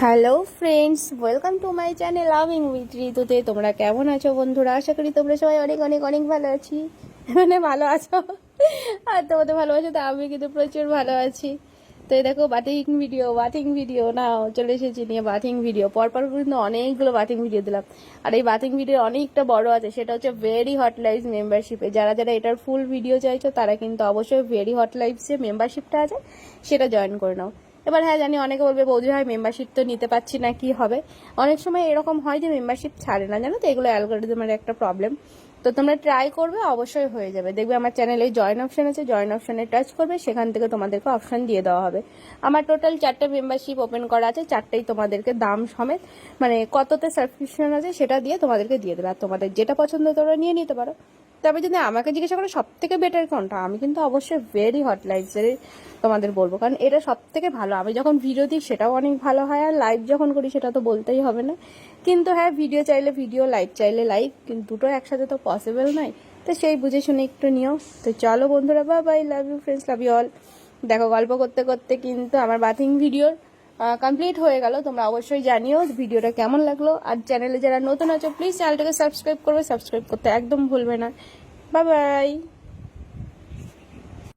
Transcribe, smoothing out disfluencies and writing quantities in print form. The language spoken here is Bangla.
Hello friends, welcome to my channel loving with ঋতুতে। তোমরা কেমন আছো বন্ধুরা? আশা করি তোমরা সবাই অনেক অনেক অনেক ভালো আছি, মানে ভালো আছো। আর তোমাদের ভালো আছো তো আমি কিন্তু প্রচুর ভালো আছি। তো এই দেখো বাথিং ভিডিও নাও চলে এসেছি নিয়ে বাথিং ভিডিও। পরপর কিন্তু অনেকগুলো বাথিং ভিডিও দিলাম। আর এই বাথিং ভিডিও অনেকটা বড় আছে, সেটা হচ্ছে ভেরি হট লাইফস মেম্বারশিপে। যারা যারা এটার ফুল ভিডিও চাইছো তারা কিন্তু অবশ্যই ভেরি হট লাইফস যে মেম্বারশিপটা আছে সেটা জয়েন করে নাও। এবার হ্যাঁ জানি অনেকে বলবে বৌদি হয় মেম্বারশিপ তো নিতে পারছি না, কি হবে? অনেক সময় এরকম হয় যে মেম্বারশিপ ছাড়ে না, জানো তো, এগুলো অ্যালগোরিদমের একটা প্রবলেম। তো তোমরা ট্রাই করবে, অবশ্যই হয়ে যাবে। দেখবে আমার চ্যানেলে জয়েন অপশন আছে, জয়েন অপশনে টাচ করবে, সেখান থেকে তোমাদেরকে অপশন দিয়ে দেওয়া হবে। আমার টোটাল 4টা মেম্বারশিপ ওপেন করা আছে, 4টাই তোমাদেরকে দাম সমেত, মানে কততে সাবস্ক্রিপশন আছে সেটা দিয়ে তোমাদেরকে দিয়ে দেবে। আর তোমাদের যেটা পছন্দ তোমরা নিয়ে নিতে পারো। তবে যদি আমাকে জিজ্ঞাসা করো সব থেকে বেটার কোনটা, আমি কিন্তু অবশ্যই ভেরি হট লাইফসের তোমাদের বলবো, কারণ এটা সব থেকে ভালো। আমি যখন ভিডিও দিই সেটাও অনেক ভালো হয়, আর লাইভ যখন করি সেটা তো বলতেই হবে না। কিন্তু হ্যাঁ, ভিডিও চাইলে ভিডিও, লাইভ চাইলে লাইভ, কিন্তু দুটো একসাথে তো পসিবল নয়। তো সেই বুঝে শুনে একটু নিও। তো চলো বন্ধুরা, bye, love you friends, love you all. দেখো গল্প করতে করতে কিন্তু আমার বাথিং ভিডিওর কমপ্লিট হয়ে গেল। তোমরা অবশ্যই জানিও ভিডিওটা কেমন লাগলো। আর চ্যানেলে যারা নতুন আছো প্লিজ চ্যানেলটাকে সাবস্ক্রাইব করবে, সাবস্ক্রাইব করতে একদম ভুলবে না। বাই।